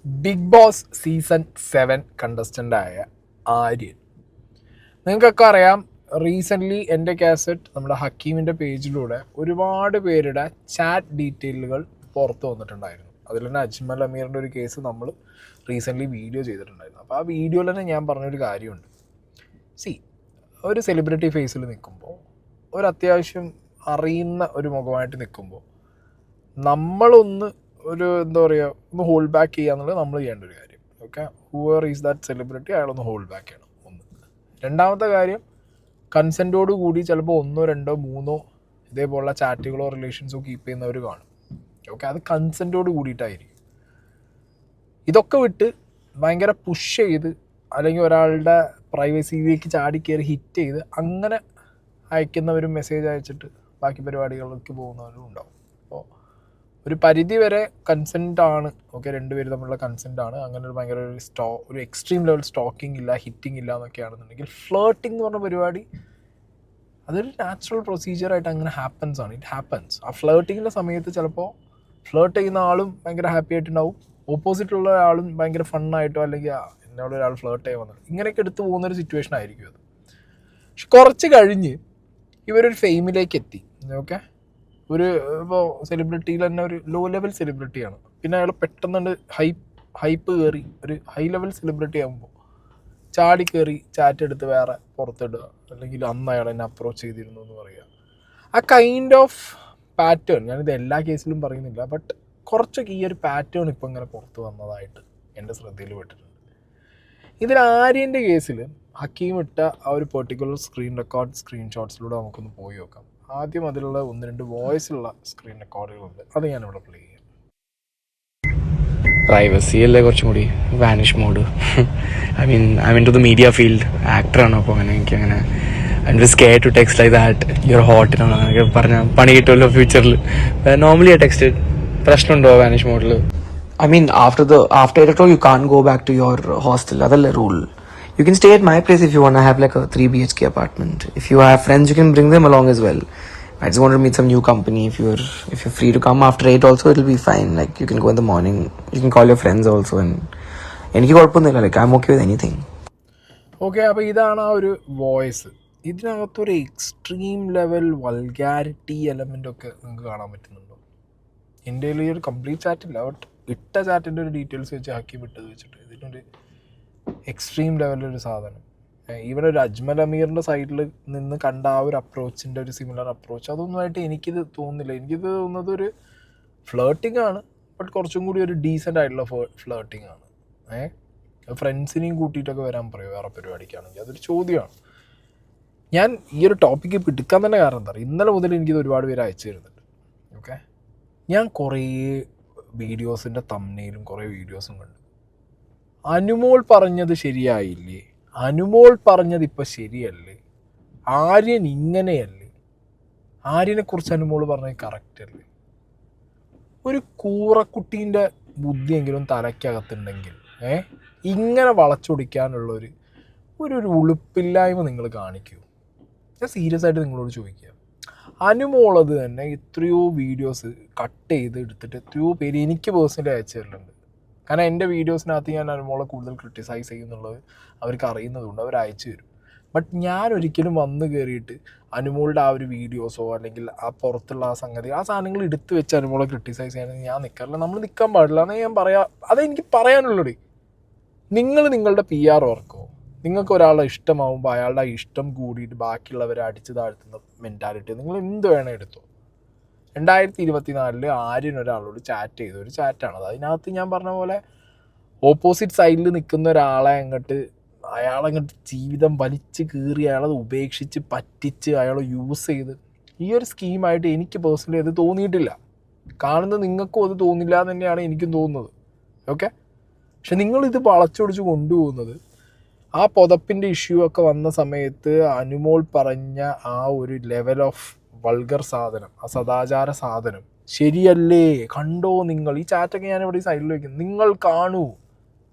Big Boss season 7 കണ്ടസ്റ്റൻ്റായ ആര്യൻ. നിങ്ങൾക്കൊക്കെ അറിയാം, റീസെൻ്റ്ലി എൻ്റെ കാസറ്റ് നമ്മുടെ ഹക്കീമിൻ്റെ പേജിലൂടെ ഒരുപാട് പേരുടെ ചാറ്റ് ഡീറ്റെയിലുകൾ പുറത്ത് വന്നിട്ടുണ്ടായിരുന്നു. അതിൽ തന്നെ അജ്മൽ അമീറിൻ്റെ ഒരു കേസ് നമ്മൾ റീസെൻ്റ്ലി വീഡിയോ ചെയ്തിട്ടുണ്ടായിരുന്നു. അപ്പോൾ ആ വീഡിയോയിൽ തന്നെ ഞാൻ പറഞ്ഞൊരു കാര്യമുണ്ട്. ഒരു സെലിബ്രിറ്റി ഫേസിൽ നിൽക്കുമ്പോൾ, ഒരു അത്യാവശ്യം അറിയുന്ന ഒരു മുഖമായിട്ട് നിൽക്കുമ്പോൾ നമ്മളൊന്ന് എന്താ പറയുക, ഒന്ന് ഹോൾഡ് ബാക്ക് ചെയ്യുക എന്നുള്ളത് നമ്മൾ ചെയ്യേണ്ട ഒരു കാര്യം. Okay, whoever is that celebrity, അയാളൊന്ന് ഹോൾഡ് ബാക്ക് ചെയ്യണം. ഒന്ന്. രണ്ടാമത്തെ കാര്യം, കൺസെൻറ്റോട് കൂടി ചിലപ്പോൾ 1, 2, 3 ഇതേപോലുള്ള ചാറ്റുകളോ റിലേഷൻസോ കീപ്പ് ചെയ്യുന്നവർ കാണും. ഓക്കെ, അത് കൺസെൻറ്റോട് കൂടിയിട്ടായിരിക്കും. ഇതൊക്കെ വിട്ട് ഭയങ്കര പുഷ് ചെയ്ത് അല്ലെങ്കിൽ ഒരാളുടെ പ്രൈവസിയിലേക്ക് ചാടിക്കയറി ഹിറ്റ് ചെയ്ത് അങ്ങനെ അയക്കുന്നവരും മെസ്സേജ് അയച്ചിട്ട് ബാക്കി പരിപാടികളിലേക്ക് പോകുന്നവരും ഉണ്ടാവും. അപ്പോൾ ഒരു പരിധി വരെ കൺസെൻ്റ് ആണ്. ഓക്കെ, രണ്ടുപേരും തമ്മിലുള്ള കൺസെൻ്റ് ആണ്. അങ്ങനെ ഒരു ഭയങ്കര ഒരു എക്സ്ട്രീം ലെവൽ സ്റ്റോക്കിംഗ് ഇല്ല, ഹിറ്റിംഗ് ഇല്ല എന്നൊക്കെയാണെന്നുണ്ടെങ്കിൽ, ഫ്ലേർട്ടിംഗ് എന്ന് പറഞ്ഞ പരിപാടി അതൊരു നാച്ചുറൽ പ്രൊസീജിയറായിട്ട് അങ്ങനെ ഹാപ്പൻസ് ആണ്. It happens. ആ ഫ്ലേർട്ടിങ്ങിൻ്റെ സമയത്ത് ചിലപ്പോൾ ഫ്ലേർട്ട് ചെയ്യുന്ന ആളും ഭയങ്കര ഹാപ്പി ആയിട്ടുണ്ടാവും, ഓപ്പോസിറ്റുള്ള ആളും ഭയങ്കര ഫണ്ണായിട്ടോ അല്ലെങ്കിൽ എന്നോട് ഒരാൾ ഫ്ലേർട്ട് ചെയ്യാൻ വന്നത് ഇങ്ങനെയൊക്കെ എടുത്തു പോകുന്നൊരു സിറ്റുവേഷൻ ആയിരിക്കും അത്. പക്ഷെ കുറച്ച് കഴിഞ്ഞ് ഇവരൊരു ഫെയിമിലേക്ക് എത്തി. ഓക്കെ, ഇപ്പോൾ സെലിബ്രിറ്റിയിൽ തന്നെ ഒരു ലോ ലെവൽ സെലിബ്രിറ്റിയാണ്, പിന്നെ അയാൾ പെട്ടെന്ന് ഹൈപ്പ് കയറി ഒരു ഹൈ ലെവൽ സെലിബ്രിറ്റി ആകുമ്പോൾ ചാടി കയറി ചാറ്റ് എടുത്ത് വേറെ പുറത്തിടുക, അല്ലെങ്കിൽ അന്ന് അയാൾ എന്നെ അപ്രോച്ച് ചെയ്തിരുന്നു എന്ന് പറയുക. ആ കൈൻഡ് ഓഫ് പാറ്റേൺ, ഞാനിത് എല്ലാ കേസിലും പറയുന്നില്ല, ബട്ട് കുറച്ചൊക്കെ ഈ ഒരു പാറ്റേൺ ഇപ്പം ഇങ്ങനെ പുറത്ത് വന്നതായിട്ട് എൻ്റെ ശ്രദ്ധയിൽ പെട്ടിട്ടുണ്ട്. ഇതിൽ ആര്യൻ്റെ കേസിൽ ഹക്കീം ഇട്ട ആ ഒരു പെർട്ടിക്കുലർ സ്ക്രീൻഷോട്ട്സിലൂടെ നമുക്കൊന്ന് പോയി നോക്കാം. ആദ്യം അതിലുള്ള 1-2 വോയിസുള്ള സ്ക്രീൻ റെക്കോർഡുകളുണ്ട്, അത് ഞാനിവിടെ പ്ലേ ചെയ്യാം. പ്രൈവസി അല്ലേ കുറച്ചും കൂടി, vanish mode. I mean to the media field, ആക്ടറാണ്. അപ്പോൾ അങ്ങനെ എനിക്കങ്ങനെ I'm just scared to text like that, your hot എന്നൊക്കെ പറഞ്ഞാൽ പണി കിട്ടുമല്ലോ ഫ്യൂച്ചറിൽ. നോർമലി ആ ടെക്സ്റ്റ് പ്രശ്നമുണ്ടോ വാനിഷ് മോഡിൽ? I mean, after 8 o'clock, you can't go back to your hostel. That's the rule. You can stay at my place if you want to have like a 3 BHK apartment. If you have friends, you can bring them along as well. I just want to meet some new company. If you're free to come after 8 also, it'll be fine. Like, you can go in the morning. You can call your friends also. And like, I'm okay with anything. Okay, അപ്പോൾ ഇതാണ് ആ ഒരു voice. ഇതിനകത്തൊരു extreme level vulgarity എലമെൻ്റൊക്കെ നിങ്ങൾക്ക് കാണാൻ പറ്റുന്നുണ്ടോ? എൻ്റെ ഈ ഒരു കംപ്ലീറ്റ് ചാറ്റില്ല, ബട്ട് ഇട്ട ചാറ്റിൻ്റെ ഒരു ഡീറ്റെയിൽസ് വെച്ച് ആക്കി വിട്ടത് വെച്ചിട്ട് ഇതിനൊരു എക്സ്ട്രീം ലെവലൊരു സാധനം. ഇവിടെ ഒരു അജ്മൽ അമീറിൻ്റെ സൈഡിൽ നിന്ന് കണ്ട ആ ഒരു അപ്രോച്ചിൻ്റെ ഒരു സിമിലർ അപ്രോച്ച് അതൊന്നുമായിട്ട് എനിക്കിത് തോന്നുന്നില്ല. എനിക്കിത് തോന്നുന്നത് ഒരു ഫ്ലേർട്ടിംഗ് ആണ്, ബട്ട് കുറച്ചും കൂടി ഒരു ഡീസൻ്റ് ആയിട്ടുള്ള ഫ്ലേർട്ടിംഗ് ആണ്. ഫ്രണ്ട്സിനെയും കൂട്ടിയിട്ടൊക്കെ വരാൻ പറയും വേറെ പരിപാടിക്കാണെങ്കിൽ, അതൊരു ചോദ്യമാണ്. ഞാൻ ഈ ഒരു ടോപ്പിക്ക് ഇപ്പോൾ എടുക്കാൻ തന്നെ കാരണം എന്താ പറയുക, ഇന്നലെ മുതൽ എനിക്കിത് ഒരുപാട് പേര് അയച്ചു തരുന്നുണ്ട്. ഓക്കെ, ഞാൻ കുറേ വീഡിയോസിൻ്റെ തംബ്നെയിലും കുറേ വീഡിയോസും കണ്ടു. അനുമോൾ പറഞ്ഞത് ശരിയായില്ലേ, അനുമോൾ പറഞ്ഞത് ഇപ്പം ശരിയല്ലേ, ആര്യൻ ഇങ്ങനെയല്ലേ, ആര്യനെക്കുറിച്ച് അനുമോൾ പറഞ്ഞത് കറക്റ്റ് അല്ലേ? ഒരു കൂറക്കുട്ടീൻ്റെ ബുദ്ധിയെങ്കിലും തലയ്ക്കകത്തുണ്ടെങ്കിൽ ഇങ്ങനെ വളച്ചൊടിക്കാനുള്ളൊരു ഒരു ഉളുപ്പില്ലായ്മ നിങ്ങൾ കാണിക്കൂ. ഞാൻ സീരിയസ് ആയിട്ട് നിങ്ങളോട് ചോദിക്കുക. അനുമോളത് തന്നെ എത്രയോ വീഡിയോസ് കട്ട് ചെയ്ത് എടുത്തിട്ട് എത്രയോ പേര് എനിക്ക് പേഴ്സണലി അയച്ചു തരുന്നുണ്ട്. കാരണം എൻ്റെ വീഡിയോസിനകത്ത് ഞാൻ അനുമോളെ കൂടുതൽ ക്രിട്ടിസൈസ് ചെയ്യുന്നുള്ളത് അവർക്ക് അറിയുന്നതുകൊണ്ട് അവർ അയച്ചു തരും. ബട്ട് ഞാൻ ഒരിക്കലും വന്ന് കയറിയിട്ട് അനുമോളുടെ ആ ഒരു വീഡിയോസോ അല്ലെങ്കിൽ ആ പുറത്തുള്ള ആ സംഗതി ആ സാധനങ്ങൾ എടുത്തു വെച്ച് അനുമോളെ ക്രിട്ടിസൈസ് ചെയ്യാനെങ്കിൽ ഞാൻ നിൽക്കാറില്ല. നമ്മൾ നിൽക്കാൻ പാടില്ല എന്നേ ഞാൻ അതെനിക്ക് പറയാനുള്ളത്. നിങ്ങൾ നിങ്ങളുടെ PR വർക്കോ, നിങ്ങൾക്ക് ഒരാളെ ഇഷ്ടമാവുമ്പോൾ അയാളുടെ ഇഷ്ടം കൂടിയിട്ട് ബാക്കിയുള്ളവരെ അടിച്ചു താഴ്ത്തുന്ന മെൻറ്റാലിറ്റി നിങ്ങൾ എന്ത് വേണേൽ എടുത്തോ. 2024 ആര്യൻ ഒരാളോട് ചാറ്റ് ചെയ്ത ഒരു ചാറ്റാണത്. അതിനകത്ത് ഞാൻ പറഞ്ഞ പോലെ ഓപ്പോസിറ്റ് സൈഡിൽ നിൽക്കുന്ന ഒരാളെ അയാളങ്ങോട്ട് ജീവിതം വലിച്ച് കീറി അയാളത് ഉപേക്ഷിച്ച് പറ്റിച്ച് അയാളെ യൂസ് ചെയ്ത് ഈ ഒരു സ്കീമായിട്ട് എനിക്ക് പേഴ്സണലി അത് തോന്നിയിട്ടില്ല. കാണുന്നത് നിങ്ങൾക്കും അത് തോന്നില്ല എന്ന് തന്നെയാണ് എനിക്കും തോന്നുന്നത്. ഓക്കെ, പക്ഷെ നിങ്ങളിത് വളച്ചൊടിച്ച് കൊണ്ടുപോകുന്നത് ആ പുതപ്പിൻ്റെ ഇഷ്യൂ ഒക്കെ വന്ന സമയത്ത് അനുമോൾ പറഞ്ഞ ആ ഒരു ലെവൽ ഓഫ് വൾഗർ സാധനം, ആ സദാചാര സാധനം ശരിയല്ലേ? കണ്ടോ നിങ്ങൾ? ഈ ചാറ്റൊക്കെ ഞാനിവിടെ ഈ സൈഡിൽ വയ്ക്കുന്നു, നിങ്ങൾ കാണൂ.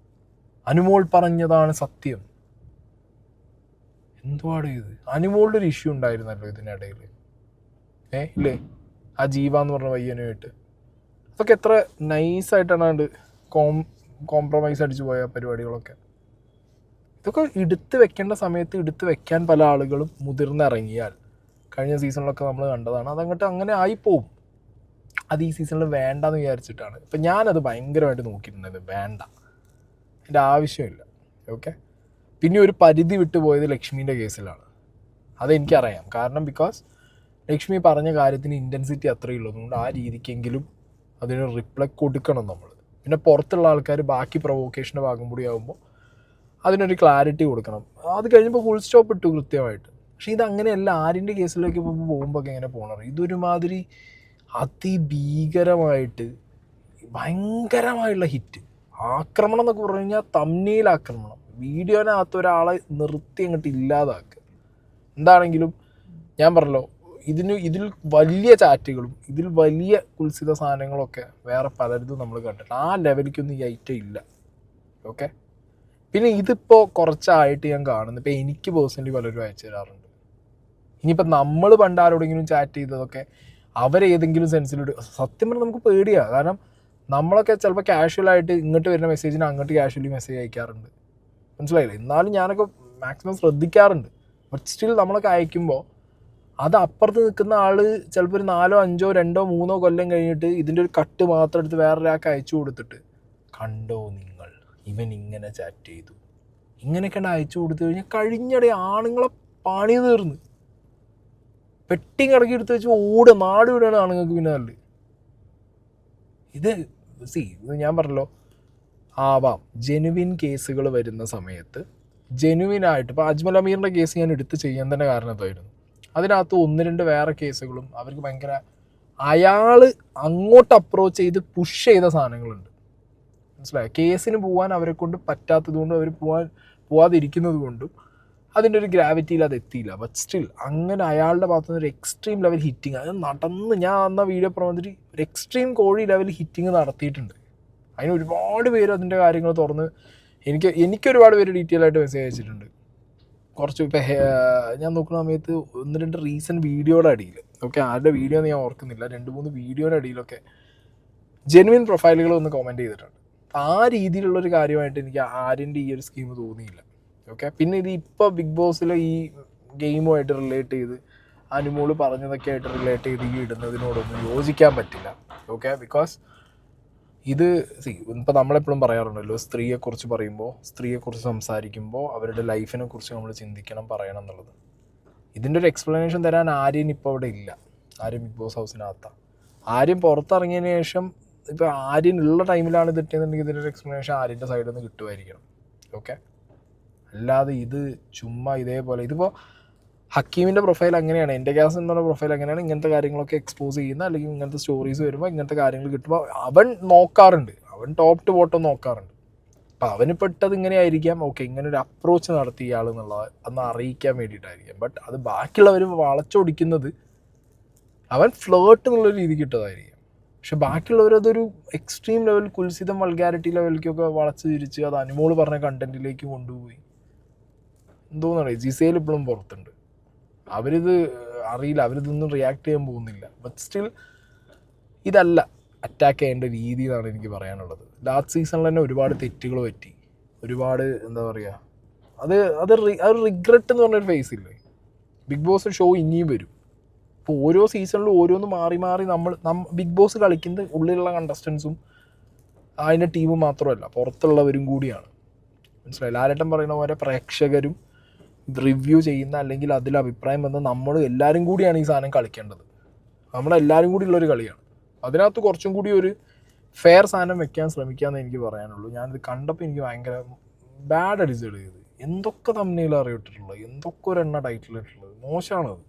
അനുമോൾ പറഞ്ഞതാണ് സത്യം. എന്തുവാണ് ഇത്? അനുമോളുടെ ഒരു ഇഷ്യൂ ഉണ്ടായിരുന്നല്ലോ ഇതിനിടയിൽ, ഇല്ലേ? ആ ജീവ എന്ന് പറഞ്ഞ പയ്യനുമായിട്ട്. അതൊക്കെ എത്ര നൈസായിട്ടാണ് കോംപ്രമൈസ് അടിച്ചു പോയ പരിപാടികളൊക്കെ. ഇതൊക്കെ എടുത്ത് വെക്കേണ്ട സമയത്ത് എടുത്ത് വെക്കാൻ പല ആളുകളും മുതിർന്നിറങ്ങിയാൽ, കഴിഞ്ഞ സീസണിലൊക്കെ നമ്മൾ കണ്ടതാണ്, അതങ്ങോട്ട് അങ്ങനെ ആയിപ്പോവും. അത് ഈ സീസണിൽ വേണ്ടെന്ന് വിചാരിച്ചിട്ടാണ്. ഇപ്പം ഞാനത് ഭയങ്കരമായിട്ട് നോക്കിയിട്ടുണ്ടായത്, വേണ്ട, എൻ്റെ ആവശ്യമില്ല. ഓക്കെ. പിന്നെ ഒരു പരിധി വിട്ടു പോയത് ലക്ഷ്മീൻ്റെ കേസിലാണ്. അതെനിക്കറിയാം. കാരണം ബിക്കോസ് ലക്ഷ്മി പറഞ്ഞ കാര്യത്തിന് ഇൻറ്റൻസിറ്റി അത്രയേ ഉള്ളൂ. അതുകൊണ്ട് ആ രീതിക്കെങ്കിലും അതിന് റിപ്ലൈ കൊടുക്കണം നമ്മൾ. പിന്നെ പുറത്തുള്ള ആൾക്കാർ ബാക്കി പ്രൊവോക്കേഷൻ്റെ ഭാഗം കൂടി ആകുമ്പോൾ അതിനൊരു ക്ലാരിറ്റി കൊടുക്കണം. അത് കഴിഞ്ഞപ്പോൾ ഫുൾ സ്റ്റോപ്പ് ഇട്ടു കൃത്യമായിട്ട്. പക്ഷേ ഇതങ്ങനെയല്ല. ആരിൻ്റെ കേസിലേക്ക് പോകുമ്പോൾ എങ്ങനെ പോകണം? ഇതൊരുമാതിരി അതിഭീകരമായിട്ട് ഭയങ്കരമായുള്ള ഹിറ്റ് ആക്രമണം എന്നൊക്കെ പറഞ്ഞു കഴിഞ്ഞാൽ തമ്മിൽ ആക്രമണം, വീഡിയോനകത്ത് ഒരാളെ നിർത്തി അങ്ങോട്ട് ഇല്ലാതാക്കുക. എന്താണെങ്കിലും ഞാൻ പറഞ്ഞല്ലോ, ഇതിൽ വലിയ ചാറ്റുകളും ഇതിൽ വലിയ കുൽസിത സാധനങ്ങളൊക്കെ വേറെ പലരിതും നമ്മൾ കണ്ടിട്ട് ആ ലെവലിക്കൊന്നും ഈ ഐറ്റം ഇല്ല. ഓക്കെ. പിന്നെ ഇതിപ്പോൾ കുറച്ചായിട്ട് ഞാൻ കാണുന്നു, ഇപ്പോൾ എനിക്ക് പേഴ്സണലി പലരും അയച്ചു തരാറുണ്ട്. ഇനിയിപ്പോൾ നമ്മൾ പണ്ട് ആരോടെങ്കിലും ചാറ്റ് ചെയ്തതൊക്കെ അവരേതെങ്കിലും സെൻസിലിട്ട് സത്യം പറഞ്ഞാൽ നമുക്ക് പേടിയാണ്. കാരണം നമ്മളൊക്കെ ചിലപ്പോൾ കാഷ്വലായിട്ട് ഇങ്ങോട്ട് വരുന്ന മെസ്സേജിന് അങ്ങോട്ട് കാഷ്വലി മെസ്സേജ് അയക്കാറുണ്ട്. മനസ്സിലായില്ലേ? എന്നാലും ഞാനൊക്കെ മാക്സിമം ശ്രദ്ധിക്കാറുണ്ട്. ബട്ട് സ്റ്റിൽ നമ്മളൊക്കെ അയക്കുമ്പോൾ അത് അപ്പുറത്ത് നിൽക്കുന്ന ആൾ ചിലപ്പോൾ ഒരു 4, 5, 2, 3 കൊല്ലം കഴിഞ്ഞിട്ട് ഇതിൻ്റെ ഒരു കട്ട് മാത്രം എടുത്ത് വേറൊരാൾക്ക് അയച്ചു കൊടുത്തിട്ട്, കണ്ടോ നിങ്ങൾ ഇവൻ ഇങ്ങനെ ചാറ്റ് ചെയ്തു, ഇങ്ങനെയൊക്കെ അയച്ചു കൊടുത്തു കഴിഞ്ഞാൽ കഴിഞ്ഞിടെ ആണുങ്ങളെ പണി തീർന്ന് പെട്ടി കിടക്കി എടുത്ത് വെച്ച് നാട് വിടുകയാണ് ആണുങ്ങൾക്ക്. പിന്നെ നല്ല ഇത് ഇത് ഞാൻ പറഞ്ഞല്ലോ, ആവാം ജെനുവിൻ കേസുകൾ വരുന്ന സമയത്ത് ജെനുവിനായിട്ട്. ഇപ്പോൾ അജ്മൽ അമീറിൻ്റെ കേസ് ഞാൻ എടുത്ത് ചെയ്യാൻ തന്നെ കാരണം എന്തായിരുന്നു, അതിനകത്ത് 1-2 വേറെ കേസുകളും അവർക്ക് ഭയങ്കര അയാൾ അങ്ങോട്ട് അപ്രോച്ച് ചെയ്ത് പുഷ് ചെയ്ത സാധനങ്ങളുണ്ട്. മനസ്സിലായി? കേസിന് പോകാൻ അവരെ കൊണ്ട് പറ്റാത്തത് കൊണ്ടും അവർ പോവാതിരിക്കുന്നത് കൊണ്ടും അതിൻ്റെ ഒരു ഗ്രാവിറ്റിയിൽ അത് എത്തിയില്ല. ബട്ട് സ്റ്റിൽ അങ്ങനെ അയാളുടെ ഭാഗത്തുനിന്ന് ഒരു എക്സ്ട്രീം ലെവൽ ഹിറ്റിങ് അത് നടന്ന്, ഞാൻ അന്ന വീഡിയോ പറഞ്ഞിട്ട് ഒരു എക്സ്ട്രീം കോഴി ലെവൽ ഹിറ്റിങ് നടത്തിയിട്ടുണ്ട്. അതിന് ഒരുപാട് പേര് അതിൻ്റെ കാര്യങ്ങൾ തുറന്ന് എനിക്കൊരുപാട് പേര് ഡീറ്റെയിൽ ആയിട്ട് മെസ്സേജ് അയച്ചിട്ടുണ്ട്. കുറച്ച് ഇപ്പോൾ ഞാൻ നോക്കുന്ന സമയത്ത് 1-2 റീസെൻറ്റ് വീഡിയോയുടെ അടിയിൽ, ഓക്കെ, ആരുടെ വീഡിയോ എന്ന് ഞാൻ ഓർക്കുന്നില്ല, 2-3 വീഡിയോയുടെ അടിയിലൊക്കെ ജെനുവിൻ പ്രൊഫൈലുകൾ ഒന്ന് കമൻറ്റ് ചെയ്തിട്ടുണ്ട്. ആ രീതിയിലുള്ളൊരു കാര്യമായിട്ട് എനിക്ക് ആരിൻ്റെ ഈ ഒരു സ്കീം തോന്നിയില്ല. ഓക്കെ. പിന്നെ ഇത് ഇപ്പോൾ ബിഗ് ബോസിലെ ഈ ഗെയിമുമായിട്ട് റിലേറ്റ് ചെയ്ത് അനുമോള് പറഞ്ഞതൊക്കെ ആയിട്ട് റിലേറ്റ് ചെയ്ത് ഈ ഇടുന്നതിനോടൊന്നും യോജിക്കാൻ പറ്റില്ല. ഓക്കെ. ബിക്കോസ് ഇത് ഇപ്പോൾ നമ്മളെപ്പോഴും പറയാറുണ്ടല്ലോ, സ്ത്രീയെക്കുറിച്ച് പറയുമ്പോൾ, സ്ത്രീയെക്കുറിച്ച് സംസാരിക്കുമ്പോൾ അവരുടെ ലൈഫിനെ കുറിച്ച് നമ്മൾ ചിന്തിക്കണം, പറയണം എന്നുള്ളത്. ഇതിൻ്റെ ഒരു എക്സ്പ്ലനേഷൻ തരാൻ ആര്യൻ ഇപ്പോൾ അവിടെ ഇല്ല. ആര്യൻ ബിഗ് ബോസ് ഹൗസിനകത്താണ്. ആര്യൻ പുറത്തിറങ്ങിയതിന് ശേഷം ഇപ്പോൾ ആര്യൻ ഉള്ള ടൈമിലാണ് ഇത് കിട്ടിയെന്നുണ്ടെങ്കിൽ ഇതിൻ്റെ ഒരു എക്സ്പ്ലനേഷൻ ആര്യൻ്റെ സൈഡിൽ നിന്ന് കിട്ടുമായിരിക്കണം. ഓക്കെ. അല്ലാതെ ഇത് ചുമ്മാ ഇതേപോലെ, ഇതിപ്പോൾ ഹക്കീമിൻ്റെ പ്രൊഫൈൽ അങ്ങനെയാണ്, എൻ്റെ ഗ്യാസ് എന്നുള്ള പ്രൊഫൈൽ അങ്ങനെയാണ്, ഇങ്ങനത്തെ കാര്യങ്ങളൊക്കെ എക്സ്പോസ് ചെയ്യുന്ന, അല്ലെങ്കിൽ ഇങ്ങനത്തെ സ്റ്റോറീസ് വരുമ്പോൾ ഇങ്ങനത്തെ കാര്യങ്ങൾ കിട്ടുമ്പോൾ അവൻ നോക്കാറുണ്ട്, അവൻ ടോപ്പ് ടു ബോട്ടം നോക്കാറുണ്ട്. അപ്പോൾ അവന് പെട്ടത് ഇങ്ങനെ ആയിരിക്കാം. ഓക്കെ, ഇങ്ങനെ ഒരു അപ്രോച്ച് നടത്തിയ ആൾ എന്നുള്ളത് അന്ന് അറിയിക്കാൻ വേണ്ടിയിട്ടായിരിക്കാം. ബട്ട് അത് ബാക്കിയുള്ളവർ വളച്ചൊടിക്കുന്നത് അവൻ ഫ്ലേർട്ട് എന്നുള്ള രീതിക്ക് ഇട്ടതായിരിക്കും. പക്ഷെ ബാക്കിയുള്ളവരതൊരു എക്സ്ട്രീം ലെവൽ കുൽസിതം വൾഗാരിറ്റി ലെവലിലേക്കൊക്കെ വളച്ച് തിരിച്ച് അത് അനുമോള് പറഞ്ഞ കണ്ടന്റിലേക്ക് കൊണ്ടുപോയി. എന്തോന്നറിയാം, ജിസേൽ ഇപ്പോഴും പുറത്തുണ്ട്, അവരിത് അറിയില്ല, അവരിതൊന്നും റിയാക്ട് ചെയ്യാൻ പോകുന്നില്ല. ബട്ട് സ്റ്റിൽ ഇതല്ല അറ്റാക്ക് ചെയ്യേണ്ട രീതി എന്നാണ് എനിക്ക് പറയാനുള്ളത്. ലാസ്റ്റ് സീസണിൽ തന്നെ ഒരുപാട് തെറ്റുകൾ പറ്റി, ഒരുപാട് എന്താ പറയുക, അത് റിഗ്രറ്റ് എന്ന് പറഞ്ഞൊരു ഫേസ് ഇല്ലേ. ബിഗ് ബോസ് ഷോ ഇനിയും വരും. ഇപ്പോൾ ഓരോ സീസണിലും ഓരോന്ന് മാറി മാറി ബിഗ് ബോസ് കളിക്കുന്നത് ഉള്ളിലുള്ള കണ്ടസ്റ്റൻസും അതിൻ്റെ ടീമും മാത്രമല്ല, പുറത്തുള്ളവരും കൂടിയാണ്. മനസ്സിലായില്ല? ലാലേട്ടൻ പറയുന്ന പോലെ പ്രേക്ഷകരും റിവ്യൂ ചെയ്യുന്ന, അല്ലെങ്കിൽ അതിൽ അഭിപ്രായം വന്ന നമ്മൾ എല്ലാവരും കൂടിയാണ് ഈ സാധനം കളിക്കേണ്ടത്. നമ്മളെല്ലാവരും കൂടി ഉള്ളൊരു കളിയാണ്. അതിനകത്ത് കുറച്ചും കൂടി ഒരു ഫെയർ സാധനം വെക്കാൻ ശ്രമിക്കാമെന്ന് എനിക്ക് പറയാനുള്ളൂ. ഞാനിത് കണ്ടപ്പോൾ എനിക്ക് ഭയങ്കര ബാഡ് ഡിസൈഡ് ചെയ്ത്, എന്തൊക്കെ തമ്മിൽ അറിയിട്ടിട്ടുള്ളത്, എന്തൊക്കെ ഒരെണ്ണ ടൈറ്റിലിട്ടുള്ളത്, മോശമാണത്.